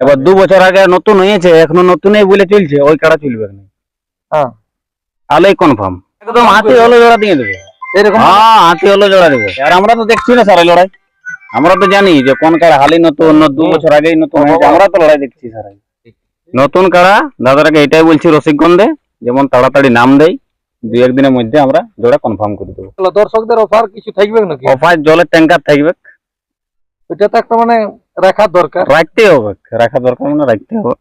এবার 2 বছর আগে নতুন হয়েছে, এখনো নতুনই বলে চলছে, ওই কাড়া চলবে না। হ্যাঁ আলোই কনফার্ম, একদম হাতি হলো জোড়া দিয়ে দেবে। এরকম হ্যাঁ, হাতি হলো জোড়া দেবে। আর আমরা তো দেখছি না স্যার এই লড়াই, আমরা তো জানি যে কোন কাড়া হালি নতুন, 2 বছর আগেই নতুন হয়েছে, আমরা তো লড়াই দেখছি স্যার। নতুন কাড়া দাদারাকে এটাই বলছি রসিকগঞ্জে, যেমন তাড়াতাড়ি নাম দেয়, 2-1 দিনের মধ্যে আমরা জোড়া কনফার্ম করে দেবো। দর্শকদের অফার কিছু থাকবে নাকি? অফার জলের ট্যাঙ্কার থাকবে, এটা তো একটা মানে রাখার দরকার, রাখতেই হবে, রাখা দরকার মানে রাখতে হবে।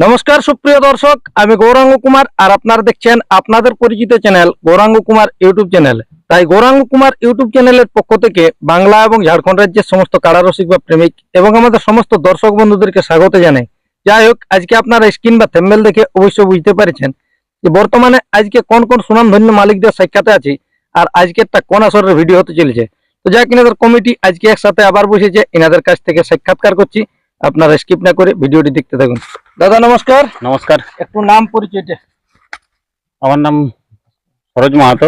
নমস্কার সুপ্রিয় দর্শক, আমি গৌরাঙ্গ কুমার আর আপনারা দেখছেন আপনাদের পরিচিত channel Gauranga Kumar YouTube channel. তাই গৌরাঙ্গ কুমার ইউটিউব চ্যানেলের পক্ষ থেকে বাংলা এবং ঝাড়খণ্ড রাজ্যের সমস্ত কাড়ারসিক বা প্রেমিক এবং আমাদের সমস্ত দর্শক বন্ধুদেরকে স্বাগত জানাই। যাই হোক, আজকে আপনারা স্ক্রিন বা থেম্বনেল দেখে অবশ্যই বুঝতে পেরেছেন যে বর্তমানে আজকে কোন কোন সুনামধন্য মালিকদের সাক্ষাতে আছি আর আজকেরটা কোন আসরের ভিডিও হতে চলেছে। তো যাক, এনাদের কমিটি আজকে একসাথে আবার বসেছে, এনাদের কাছ থেকে সাক্ষাৎকার করছি। আপনারা স্কিপ না করে ভিডিওটি দেখতে থাকুন। দাদা নমস্কার। নমস্কার, একটু নাম পরিচয়টা। আমার নাম সরোজ মাহাতো,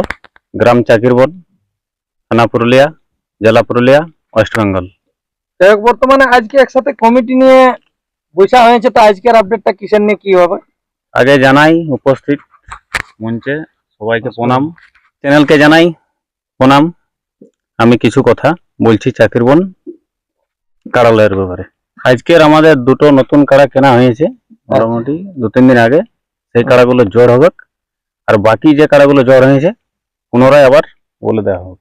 গ্রাম চাকিরবন, থানা পুরুলিয়া, জেলা পুরুলিয়া, ওয়েস্ট বেঙ্গল। যাই হোক, বর্তমানে আজকে একসাথে কমিটি নিয়ে বৈশা হয়েছে, তো আজকের আপডেটটা কিসের নিয়ে কি হবে? আগে জানাই উপস্থিত মঞ্চে সবাইকে প্রণাম, চ্যানেলকে জানাই প্রণাম। আমি কিছু কথা বলছি চাকিরবন কাড়ালয়ের ব্যাপারে। আজকের আমাদের দুটো নতুন কাড়া কেনা হয়েছে মোটামুটি 2-3 দিন আগে। সেই কাড়াগুলো জোর হবে, আর বাকি যে কাড়াগুলো জোর হয়েছে পুনরায় আবার বলে দেওয়া হবে।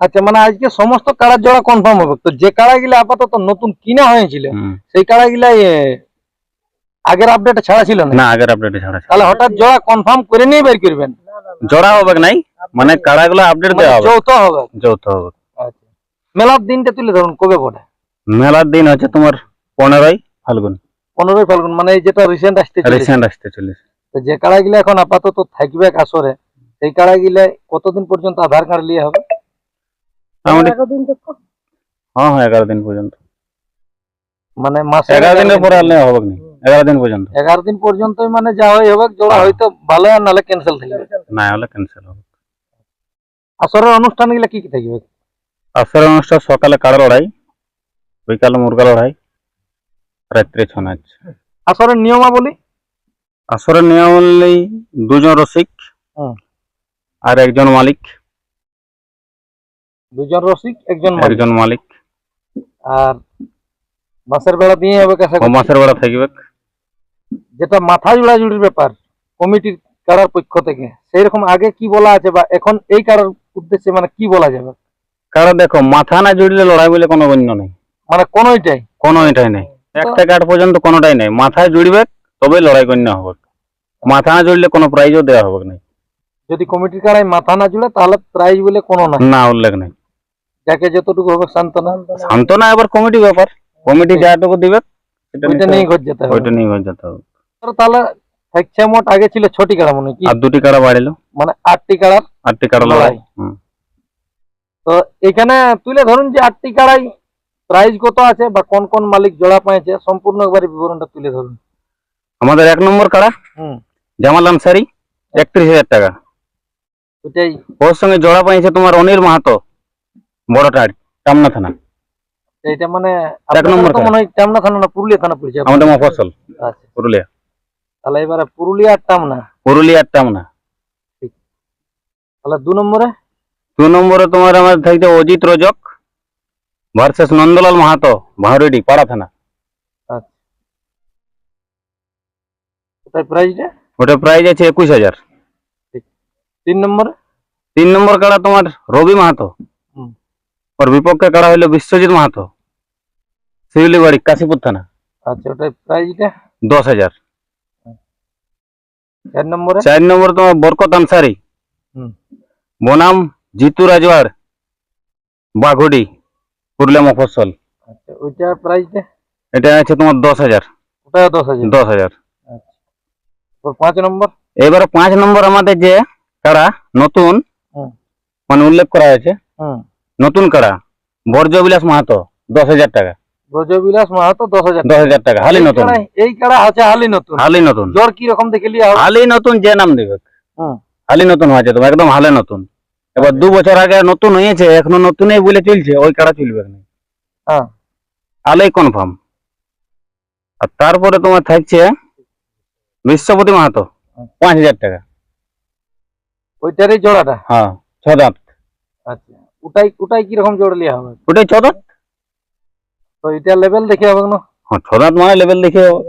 আচ্ছা, মানে আজকে সমস্ত কাড়ার জোড়া কনফার্ম হবে তো? যে কাড়াগুলা আপাতত নতুন কিনা হয়েছিল সেই কাড়াগুলাই আগের আপডেটে ছাড়া ছিল না, আগের আপডেটে ছাড়া ছিল। তাহলে হঠাৎ জোড়া কনফার্ম করে নিয়ে বের করবেন? জোড়া হবে নাই, মানে কাড়াগুলো আপডেট দেওয়া হবে, যৌথ হবে। যৌথ হবে। আচ্ছা, মেলার দিনটা তুলে ধরুন, কবে পড়ে? মেলার দিন হচ্ছে তোমার 15ই ফাল্গুন। 15ই ফাল্গুন, মানে এই যেটা রিসেন্ট আসতে চলেছে। তো যে কাড়াগুলা এখন আপাতত থাকবে আসরে, সেই কাড়াগুলা কতদিন পর্যন্ত আধার কার্ড নিয়ে হবে? হ্যাঁ, 11 দিন পর্যন্ত। মানে মাসে 11 দিনের পরে আর নেওয়া হবে না, 11 দিন পর্যন্ত। 11 দিন পর্যন্তই মানে যা হয় হবে, জোড়া হয়তো ভালো আর নাহলে ক্যান্সেল থাকবে। না হলে ক্যান্সেল হবে। আসরের অনুষ্ঠানগুলো কি কি থাকবে? আসরের অনুষ্ঠান সকালে কাড়া লড়াই, বিকালে মুরগা লড়াই, রাত্রে ছৌ নাচ। আসরের নিয়মাবলী? আসরের নিয়মাবলী 2 জন রসিক আর 1 জন মালিক। 2 জন রসিক, 1 জন মালিক। আর মাসের বেড়া দিয়ে হবে কাছে? মাসের বেড়া থাকবে। যেটা মাথা জোড়াজুড়ির ব্যাপার কমিটির কারার পক্ষ থেকে, সেই রকম আগে কি বলা আছে বা এখন এই কারার উদ্দেশ্যে মানে কি বলা যাবে? কারণ দেখো, মাথা না জুড়লে লড়াই বলে কোনো গণ্য নেই, মানে কোনোটাই নেই। একটা কাঠ পর্যন্ত কোনোটাই নেই, মাথায় জুড়বে তবেই লড়াই গণ্য হবে। মাথা না জুড়লে কোনো প্রাইজও দেওয়া হবে না। যদি কমিটির কারায় মাথা না জুড়ে তাহলে প্রাইজ বলে কোনো না উল্লেখ নেই। যাকে যতটুকু হবে সান্ত্বনা এবার কমিটি ব্যাপার, কমিটি যাটুকু দিবে ওইটা নিয়ে ঘর যেতে হবে। তাহলে থাকছে মোট আগে ছিল 6টি কাড়া মনে কি, আর 2টি কাড়া বাড়িল, মানে 8টি কাড়া লড়াই। তো এখানে তুলে ধরুন যে 8টি কাড়াই প্রাইজ কত আছে বা কোন কোন মালিক জোড়া পাইছে, সম্পূর্ণ একবার বিবরণটা তুলে ধরুন। আমাদের 1 নম্বর কাড়া জামাল আনসারি, 31,000 টাকা। ওইটাই ওর সঙ্গে জোড়া পাইছে তোমার অনিল মাহাতো, বড়টার, টামনা থানা। এইটা মানে 1 নম্বর তো মনে হয় টামনা থানা না পুরুলিয়া থানা পড়ছে আমাদের মফস্বল। আচ্ছা, পুরুলিয়া। তাহলে এবারে পুরুলিয়ার টামনা। তাহলে 2 নম্বরে তোমার আমাদের থাকছে অজিত রজক ভার্সেস নন্দলাল মাহাতো, ভাঁড়িডি, পাড়া থানা। আচ্ছা, ওটার প্রাইসটা? ওটা প্রাইস আছে 21,000। 3 নম্বর কাড়া তোমার রবি মাহাতো, ওর বিপক্ষে কাড়া হইলো বিশ্বজিৎ মাহাতো, শিউলিবাড়ি, কাশীপুর থানা। আচ্ছা, ওটার প্রাইসটা? 10,000। 4 নম্বর তোমার বরকত আনসারি বনাম জিতু রাজওয়াড়, বাঘুডি, পুরুলিয়া মফস্বল। আচ্ছা, ওইটার প্রাইসটা? এটা আছে তোমার 10,000। ওটা 10,000। আচ্ছা, 5 নম্বর? এবারে 5 নম্বর আমাদের যে কাড়া নতুন মানে উল্লেখ করা হয়েছে, নতুন কাড়া বর্জবিলাস মাহাতো, 10,000 টাকা। ব্রজবিলাস মাহাতো 10,000 টাকা, হালি নতুন। এই কাড়া আছে হালি নতুন। জ্বর কি রকম দেখে লিয়া হবে? হালি নতুন যে নাম দেবে, হালি নতুন হয়েছে তো একদম হালে নতুন। এবার 2 বছর আগে নতুন হয়েছে, এখনো নতুনই বলে চলছে, ওই কাড়া চলবে না। আলোই কনফার্ম, আর তারপরে তোমার থাকছে বিশ্বপতি মাহাতো 5,000 টাকা। ওইটারই জোড়াটা? হ্যাঁ, 6 দাঁত। আচ্ছা, ওটাই কিরকম জোড়া লিয়া হবে? ওটাই 6 দাঁত। তো এটা লেভেল দেখে হবে না? হ্যাঁ, 6 দাঁত মানে লেভেল দেখে হবে।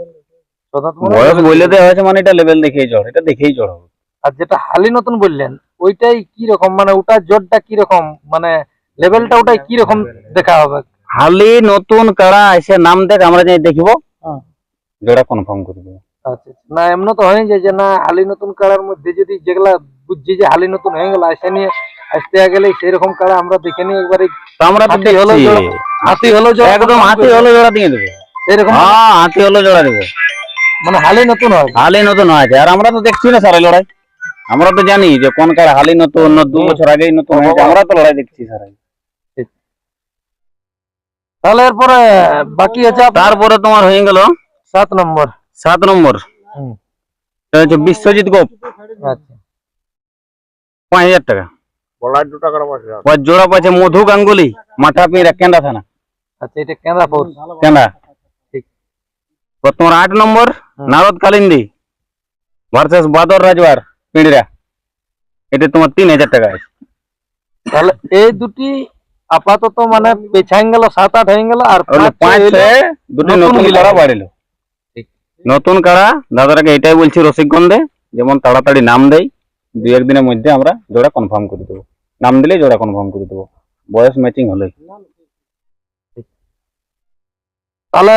6 দাঁত মানে বয়স level বলে দেখে। দেওয়া হয়েছে মানে এটা লেভেল দেখেই জড়, এটা দেখেই জড় হবে। আর যেটা হালি নতুন বললেন ওইটাই কি রকম, মানে ওটার জোরটা কি রকম, মানে লেভেলটা ওটাই কি রকম দেখা হবে? হালি নতুন কাড়া এসে নাম দেখ, আমরা যাই দেখিব, হ্যাঁ। জোড়া কনফার্ম করে দেবো। আচ্ছা, না এমন তো হয়ে যায় যে না হালি নতুন কাড়ার মধ্যে যদি যেগুলা বুঝছি যে হালি নতুন হয়ে গেল আসে নিয়ে আসতে গেলে সেই রকম কাড়া আমরা দেখে নিই একবারে। তো আমরা তো হাতি হলো দেখছি, জোড়া, হাতি হলো জোড়া, একদম হাতি হলো জোড়া দিয়ে দেবো। এরকম হ্যাঁ, হাতি হলো জোড়া দেবো। মানে হালি নতুন হয়। হালি নতুন হয়েছে, আর আমরা তো দেখছি না স্যার লড়াই। আমরা তো জানি যে কোন কাড়া হালি নতুন, 2 বছর আগেই নতুন হয়েছে, আমরা তো লড়াই দেখছি স্যার। তাহলে এরপরে বাকি আছে তারপরে তোমার হয়ে গেল 7 নম্বর। 7 নম্বর, হুম। এটা হচ্ছে বিশ্বজিৎ গোপ, আচ্ছা, 5,000 টাকা। বলার 2 টাকার মধ্যে। ওর জোড়া পাচ্ছে মধু গাঙ্গুলি, মাঠাপিরা, কেন্দ্রা থানা। আচ্ছা, এটা কেন্দ্রা ফোর্স। কেন্দ্রা। ঠিক। তো তোমার 8 নম্বর নারদ কালিন্দি ভার্সেস বাদর রাজওয়ার পিঁড়িরা, এটা তোমার 3,000 টাকা আছে। তাহলে এই দুটি আপাতত মানে পেছাই গেল, 7-8 হয়ে গেল, আর 5 হইলো দুটি নতুন নতুন গিলা। কাড়া বাড়িলো। ঠিক। নতুন কাড়া দাদারাকে এটাই বলছি রসিকগঞ্জে, যেমন তাড়াতাড়ি নাম দেয়, 2-1 দিনের মধ্যে আমরা জোড়া কনফার্ম করে দেবো। নাম দিলেই জোড়া কনফার্ম করে দেবো, বয়স ম্যাচিং হলেই। তাহলে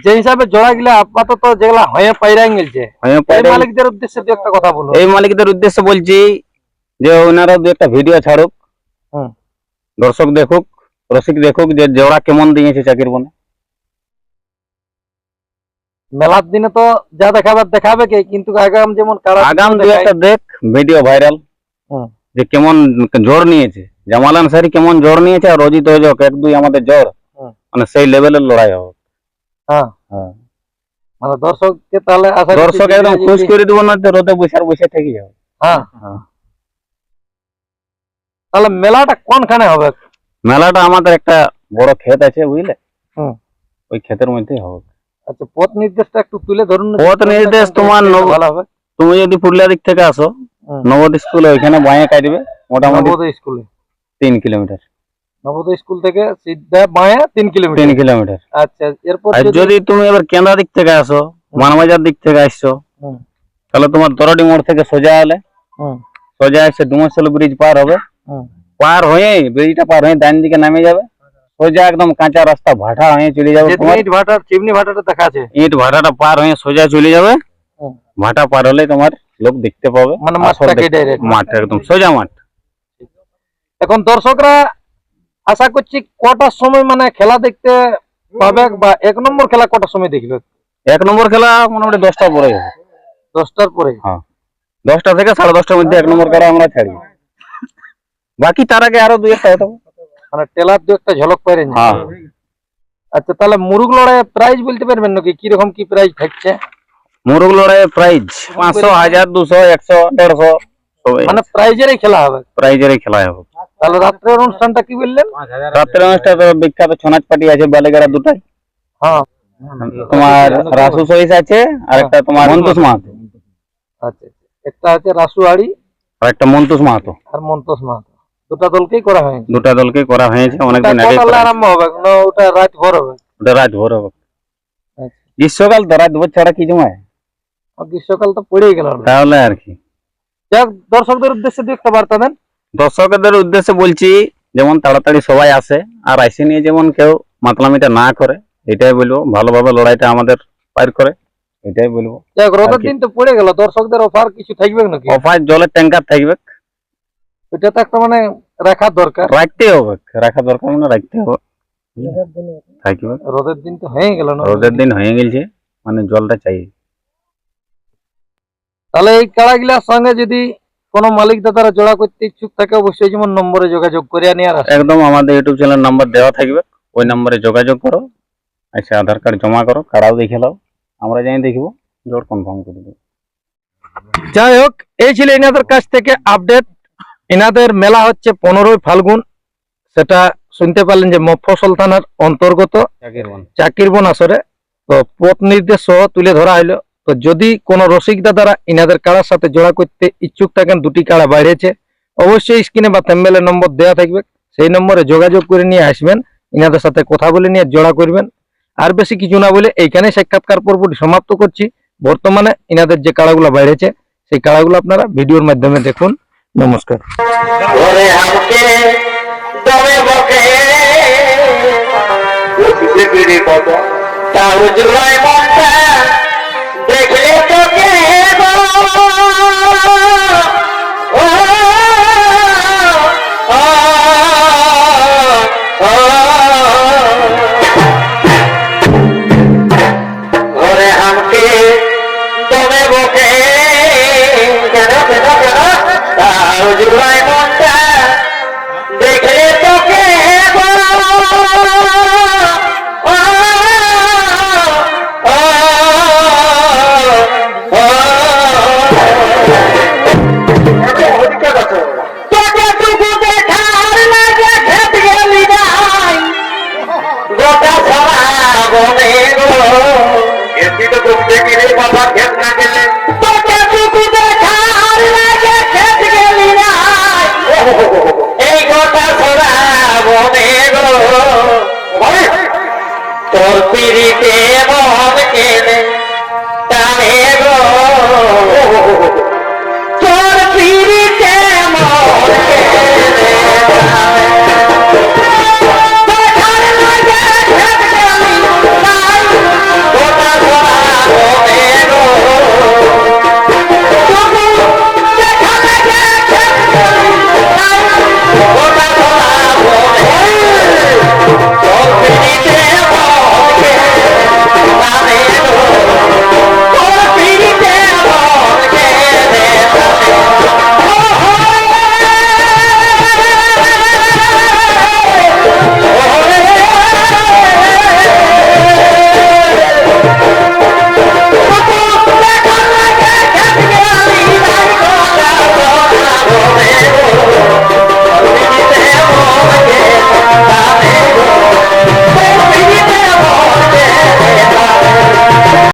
যে হিসাবে জোড়া গিলা আপাতত যেগুলা হয়ে পাইরাই গেছে, হ্যাঁ, এই মালিকদের উদ্দেশ্যে দু একটা কথা বলো। এই মালিকদের উদ্দেশ্যে বলছি যে ওনারা 2-একটা ভিডিও ছাড়ুক, হুম। দর্শক দেখুক, রসিক দেখুক যে জোড়া কেমন দিয়েছে চাকির বনে। মেলার দিনে তো যা দেখাবার দেখাবে কে, কিন্তু আগাম যেমন কারা আগাম 2-একটা দেখ ভিডিও ভাইরাল, হুম। যে কেমন জোর নিয়েছে, জামাল আনসারি কেমন জোর নিয়েছে, আর অজিত অজক 1-2 আমাদের জোর, হুম। মানে সেই লেভেলের লড়াই হবে। হ্যাঁ, হ্যাঁ, মানে দর্শককে তাহলে আশা করছি দর্শক একদম যদি- খুশ করে দেবো, না তো রোদে বসে থেকে যাবে। হ্যাঁ, হ্যাঁ। তাহলে মেলাটা কোনখানে হবে? মেলাটা আমাদের একটা বড় ক্ষেত আছে বুঝলে, হুম। ওই ক্ষেতের মধ্যেই হবে। আচ্ছা, পথ নির্দেশটা একটু তুলে ধরুন না। পথ নির্দেশ তোমার ভালো হবে। তুমি যদি পুরুলিয়া দিক থেকে আসো, হুম। নবোদয় স্কুলে ওইখানে বাঁয়ে কাটবে মোটামুটি নবোদয় স্কুলে, 3 কিলোমিটার। নবোদয় স্কুল থেকে সিধা বাঁয়ে 3 কিলোমিটার। 3 কিলোমিটার। আচ্ছা, এরপর আর যদি তুমি এবার কেন্দ্রা দিক থেকে আসো, মানবাজার দিক থেকে আসছো, হুম। তাহলে তোমার দরডি মোড় থেকে সোজা হলে, হুম। সোজা এসে ডুমসল ব্রিজ পার হবে, হুম। পার হয়ে ব্রিজটা পার হয়ে ডান দিকে নামে যাবে, সোজা একদম কাঁচা রাস্তা ভাটা হয়ে চলে যাবে। যেদিকে তোমার ইট ভাটার চিমনি ভাটাটা দেখা আছে, ইট ভাটাটা পার হয়ে সোজা চলে যাবে, হুম। ভাটা পার হলে তোমার লোক দেখতে পাবে, মানে আসর মাঠটাকে দেখতে- direct। মাঠ একদম সোজা মাঠ। এখন দর্শকরা আশা করছি কটার সময় মানে খেলা দেখতে পাবে, বা 1 নম্বর খেলা কটার সময় দেখবে? 1 নম্বর খেলা মোটামুটি 10টার পরে হবে। 10টার পরে। হ্যাঁ, 10টা থেকে 10:30টার মধ্যে 1 নম্বর খেলা আমরা ছাড়ি, বাকি তার আগে আরো 2-একটা হতে হবে। মানে টেলার দু একটা ঝলক পাইরে না। হ্যাঁ, আচ্ছা, তাহলে মুরুগ লড়াই প্রাইজ বলতে পারবেন নাকি, কিরকম কি প্রাইজ থাকছে? মুরুগ লড়াইয়ের প্রাইজ 500, 1000, 200, 100, 150 সবাই মানে প্রাইজেরই খেলা হবে। প্রাইজেরই খেলা হবে। তাহলে রাত্রের অনুষ্ঠানটা কি বললেন? রাত্রে অনুষ্ঠানে বিখ্যাত ছনাচ পার্টি আছে বালেগাড়া দুটাই, হ্যাঁ। তোমার রাসু সহিস আছে, আর একটা তোমার মন্তুস মাহাতো, আচ্ছা, একটা আছে রাসুয়াড়ি আর একটা মন্তুস মাহাতো। আর মন্তোষ মাহাতো, দুটা দলকেই করা হয়। দুটা দলকে করা হয়েছে অনেকদিন আগে। কটালে আরম্ভ হবে না ওটা রাত ভর হবে? ওটা রাত ভোর হবে। আচ্ছা, গ্রীষ্মকাল তো রাত ভোর ছাড়া কি জমায়, আর গ্রীষ্মকাল তো পড়েই গেল। তাহলে আর কি। যাক, দর্শকদের উদ্দেশ্যে দু একটা বার্তা দেন। দর্শকদের উদ্দেশ্যে বলছি, যেমন তাড়াতাড়ি সবাই আসে, আর আইসে নিয়ে যেমন কেউ মাতলামিটা না করে, এটাই বলবো। ভালোভাবে লড়াইটা আমাদের পার করে, এটাই বলবো। যাক, রোদের আর কি? দিন তো পড়ে গেল, দর্শকদের অফার কিছু থাকবে নাকি? অফার জলের ট্যাঙ্কার থাকবে, এটা তো একটা মানে রাখার দরকার। রাখতে হবে, রাখা দরকার মানে রাখতে হবে, থাকবে। রোদের দিন তো হয়ে গেল না? রোদের দিন হয়ে গেছে, মানে জলটা চাই। তাহলে এই কাড়াগুলার সঙ্গে যদি কোনো মালিক দাদারা জোড়া করতে ইচ্ছুক থাকে, অবশ্যই যেমন নম্বরে যোগাযোগ করে নিয়ে আসে। একদম আমাদের ইউটিউব চ্যানেল নাম্বার দেওয়া থাকবে, ওই নম্বরে যোগাযোগ করো, আচ্ছা আধার কার্ড জমা করো, কাড়াও দেখে নাও, আমরা যাই দেখবো, জোর কনফার্ম করে দেবো। যাই হোক, এই ছিল এনাদের কাছ থেকে আপডেট। এনাদের মেলা হচ্ছে 15ই ফাল্গুন, সেটা শুনতে পারলেন যে মফস্বল থানার অন্তর্গত চাকির বন। চাকিরবন আসরে। তো পথ নির্দেশ সহ তুলে ধরা হলো। তো যদি কোনো রসিক দাদারা ইনাদের কাড়ার সাথে জোড়া করতে ইচ্ছুক থাকেন, দুটি কাড়া বাইরেছে, অবশ্যই স্ক্রিনে বা থাম্বনেলে নম্বর দেওয়া থাকবে, সেই নম্বরে যোগাযোগ করে নিয়ে আসবেন, ইনাদের সাথে কথা বলে নিয়ে জোড়া করবেন। আর বেশি কিছু না বলে এইখানে সাক্ষাৎকার পর্বটি সমাপ্ত করছি। বর্তমানে ইনাদের যে কাড়াগুলো বাইরেছে সেই কাড়াগুলো আপনারা ভিডিওর মাধ্যমে দেখুন। নমস্কার। ওরে আমাকে দমে বকে উঠতে পেরে কত তাও জুড়াই মনটা দেখলে তোকে গো। ও, ও, ও, ওরে আমাকে দমে বকে কেন কেন কেন তাও জুড়াই মনটা দেখলে তোকে গো। ও, ও, ও, তোকে টুকু দেখার লাগে খেত গেলি যাই গোটা সারা বনে গো। এসি তো তুমি দেখি রে বাবা খেত না গেলে